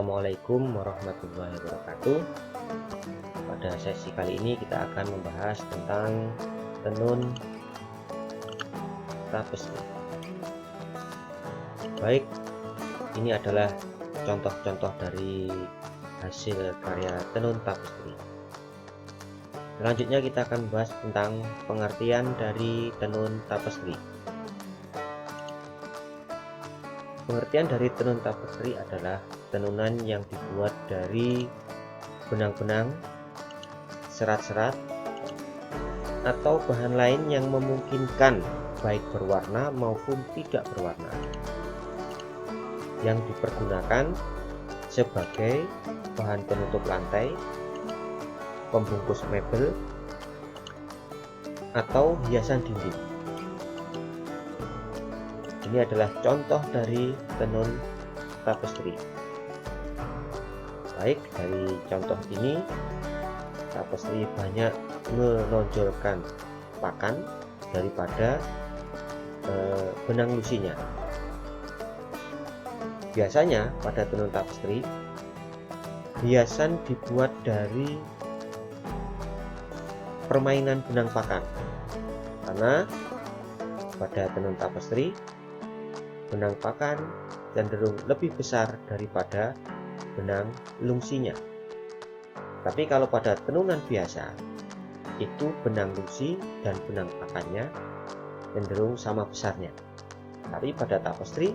Assalamualaikum warahmatullahi wabarakatuh. Pada sesi kali ini kita akan membahas tentang tenun tapestri. Baik, ini adalah contoh-contoh dari hasil karya tenun tapestri. Selanjutnya kita akan membahas tentang pengertian dari tenun tapestri. Pengertian dari tenun tapestri adalah tenunan yang dibuat dari benang-benang, serat-serat, atau bahan lain yang memungkinkan baik berwarna maupun tidak berwarna, yang dipergunakan sebagai bahan penutup lantai, pembungkus mebel, atau hiasan dinding. Ini adalah contoh dari tenun tapestri. Baik, dari contoh ini tapestri banyak menonjolkan pakan daripada benang lusinya. Biasanya pada tenun tapestri hiasan dibuat dari permainan benang pakan, karena pada tenun tapestri benang pakan cenderung lebih besar daripada benang lungsinya. Tapi kalau pada tenunan biasa, itu benang lungsi dan benang pakannya cenderung sama besarnya. Tapi pada tapestri,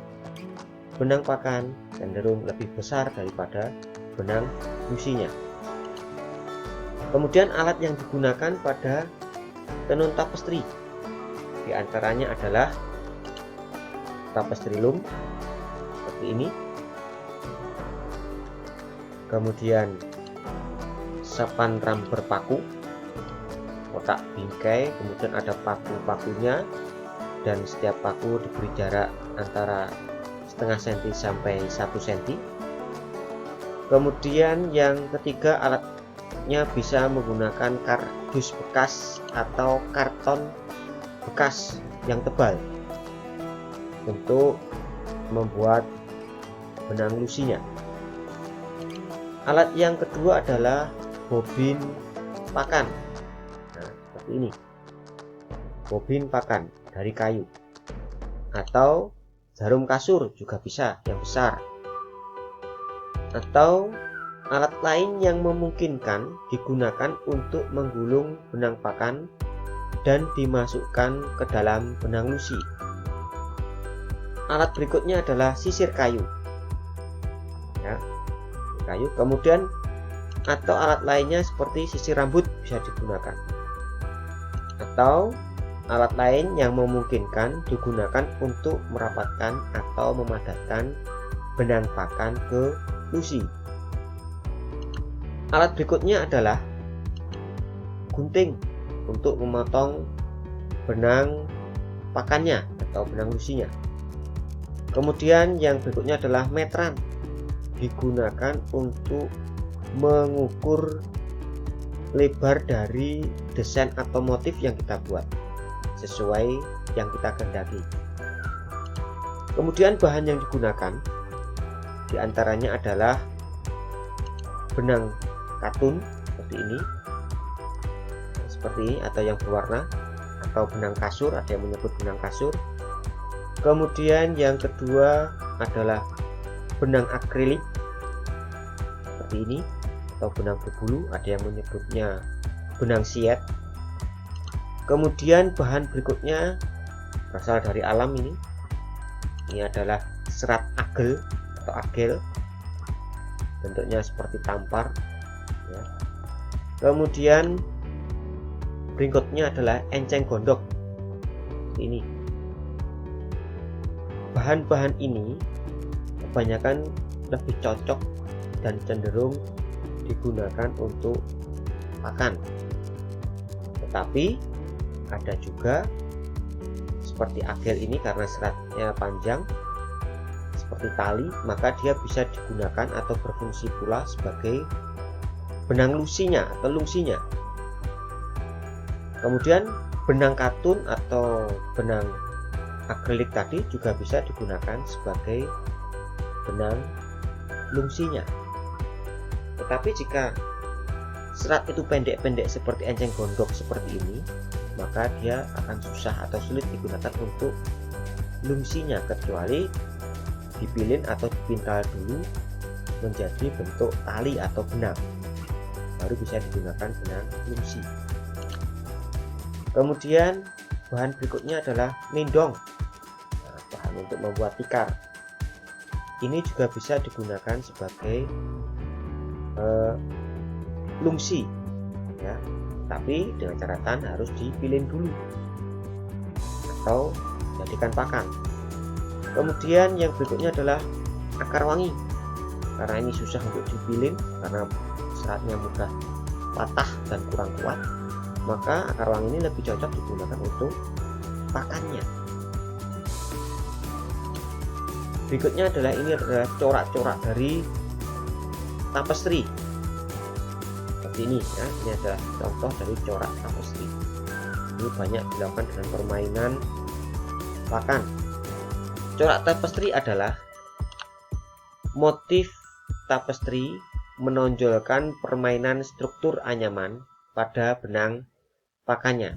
benang pakan cenderung lebih besar daripada benang lungsinya. Kemudian alat yang digunakan pada tenun tapestri diantaranya adalah tapestri loom seperti ini, kemudian sapan ram berpaku, kotak bingkai, kemudian ada paku-pakunya, dan setiap paku diberi jarak antara setengah senti sampai 1 senti. Kemudian yang ketiga, alatnya bisa menggunakan kardus bekas atau karton bekas yang tebal untuk membuat benang lusinya. Alat yang kedua adalah bobin pakan. Nah, seperti ini. Bobin pakan dari kayu. Atau jarum kasur juga bisa, yang besar. Atau alat lain yang memungkinkan digunakan untuk menggulung benang pakan dan dimasukkan ke dalam benang lusi. Alat berikutnya adalah sisir kayu, ya, kayu. Kemudian atau alat lainnya seperti sisir rambut bisa digunakan, atau alat lain yang memungkinkan digunakan untuk merapatkan atau memadatkan benang pakan ke lusi. Alat berikutnya adalah gunting untuk memotong benang pakannya atau benang lusinya. Kemudian yang berikutnya adalah metran, digunakan untuk mengukur lebar dari desain atau motif yang kita buat sesuai yang kita kehendaki. Kemudian bahan yang digunakan diantaranya adalah benang katun seperti ini atau yang berwarna, atau benang kasur, ada yang menyebut benang kasur. Kemudian yang kedua adalah benang akrilik seperti ini, atau benang berbulu, ada yang menyebutnya benang siet. Kemudian bahan berikutnya berasal dari alam ini adalah serat agel atau agel, bentuknya seperti tampar, ya. Kemudian berikutnya adalah enceng gondok ini. Bahan-bahan ini kebanyakan lebih cocok dan cenderung digunakan untuk pakan. Tetapi ada juga seperti agel ini, karena seratnya panjang seperti tali, maka dia bisa digunakan atau berfungsi pula sebagai benang lusinya atau lungsinya. Kemudian benang katun atau benang akrilik tadi juga bisa digunakan sebagai benang lungsinya. Tetapi jika serat itu pendek-pendek seperti enceng gondok seperti ini, maka dia akan susah atau sulit digunakan untuk lungsinya, kecuali dipilin atau dipintal dulu menjadi bentuk tali atau benang, baru bisa digunakan benang lungsi. Kemudian bahan berikutnya adalah lindong, bahan untuk membuat tikar. Ini juga bisa digunakan sebagai lungsi ya, tapi dengan catatan harus dipilin dulu atau jadikan pakan. Kemudian yang berikutnya adalah akar wangi. Karena ini susah untuk dipilin karena seratnya mudah patah dan kurang kuat, maka akar wangi ini lebih cocok digunakan untuk pakannya. Berikutnya adalah corak-corak dari tapestry seperti ini ya. Ini adalah contoh dari corak tapestry. Ini banyak dilakukan dengan permainan pakan. Corak tapestry adalah motif tapestry menonjolkan permainan struktur anyaman pada benang pakannya.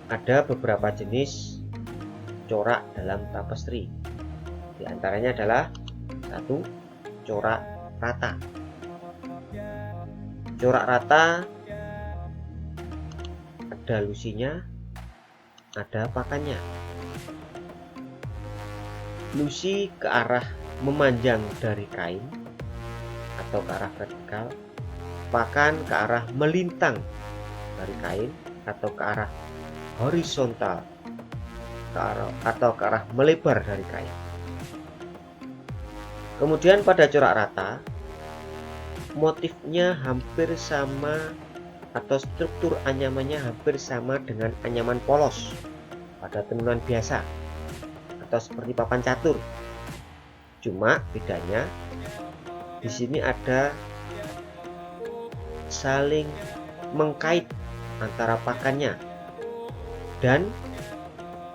Ada beberapa jenis corak dalam tapestry. Di antaranya adalah 1. Corak rata. Corak rata ada lusinya, ada pakannya. Lusi ke arah memanjang dari kain atau ke arah vertikal, pakan ke arah melintang dari kain atau ke arah horizontal atau ke arah melebar dari kain. Kemudian pada corak rata, motifnya hampir sama atau struktur anyamannya hampir sama dengan anyaman polos pada tenunan biasa atau seperti papan catur. Cuma bedanya di sini ada saling mengkait antara pakannya dan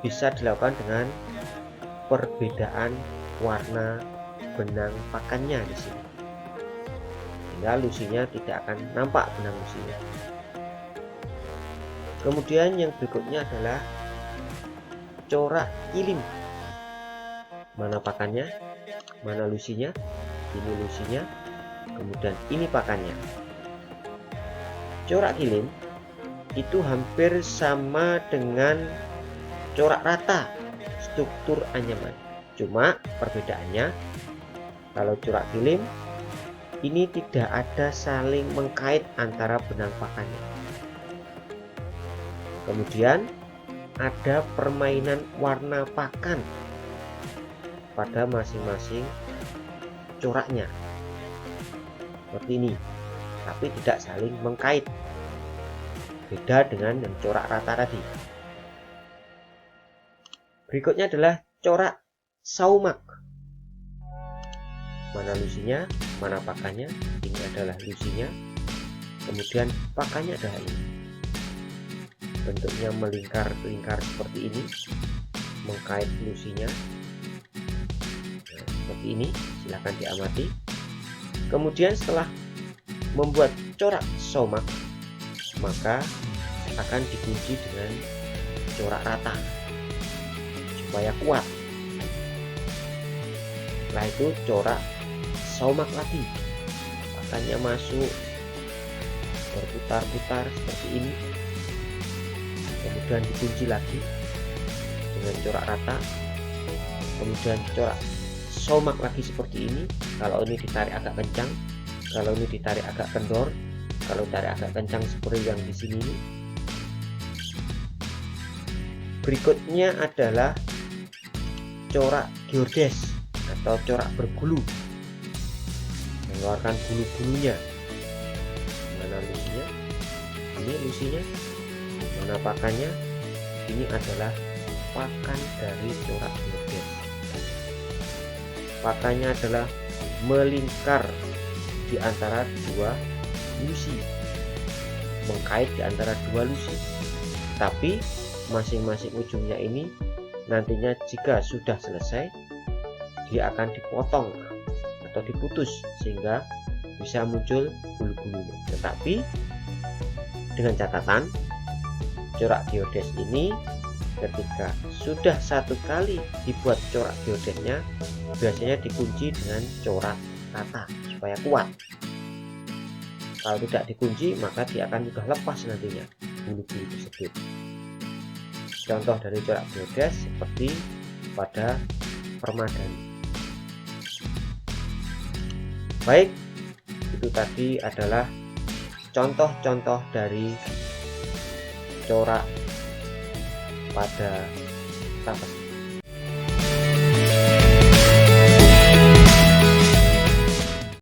bisa dilakukan dengan perbedaan warna benang pakannya di sini, sehingga lusinya tidak akan nampak benang lusinya. Kemudian yang berikutnya adalah corak kilim. Mana pakannya, mana lusinya. Ini lusinya, kemudian ini pakannya. Corak kilim itu hampir sama dengan corak rata struktur anyaman. Cuma perbedaannya, kalau corak kilim ini tidak ada saling mengkait antara benang pakannya. Kemudian ada permainan warna pakan pada masing-masing coraknya seperti ini, tapi tidak saling mengkait. Beda dengan yang corak rata tadi. Berikutnya adalah corak saumak. Mana lusinya, mana pakannya. Ini adalah lusinya, kemudian pakannya adalah ini. Bentuknya melingkar-lingkar seperti ini, mengkait lusinya. Nah, seperti ini, silahkan diamati. Kemudian setelah membuat corak saumak, maka akan dikunci dengan corak rata supaya kuat. Setelah itu corak saumak lagi, pakannya masuk berputar-putar seperti ini, kemudian dikunci lagi dengan corak rata, kemudian corak saumak lagi seperti ini. Kalau ini ditarik agak kencang, kalau ini ditarik agak kendor, kalau tarik agak kencang seperti yang di sini. Berikutnya adalah corak georges atau corak berbulu, mengeluarkan bulu-bulunya. Mana lusinya? Ini lusinya. Mana pakannya? Ini adalah pakan dari corak georges. Pakannya adalah melingkar di antara dua lusi, mengkait di antara dua lusi, tapi masing-masing ujungnya ini nantinya jika sudah selesai dia akan dipotong atau diputus sehingga bisa muncul bulu-bulunya. Tetapi dengan catatan, corak geodes ini ketika sudah satu kali dibuat corak geodesnya, biasanya dikunci dengan corak rata supaya kuat. Kalau tidak dikunci, maka dia akan mudah lepas nantinya bulu-bulu tersebut. Contoh dari corak geodes seperti pada permadani. Baik, itu tadi adalah contoh-contoh dari corak pada tapas.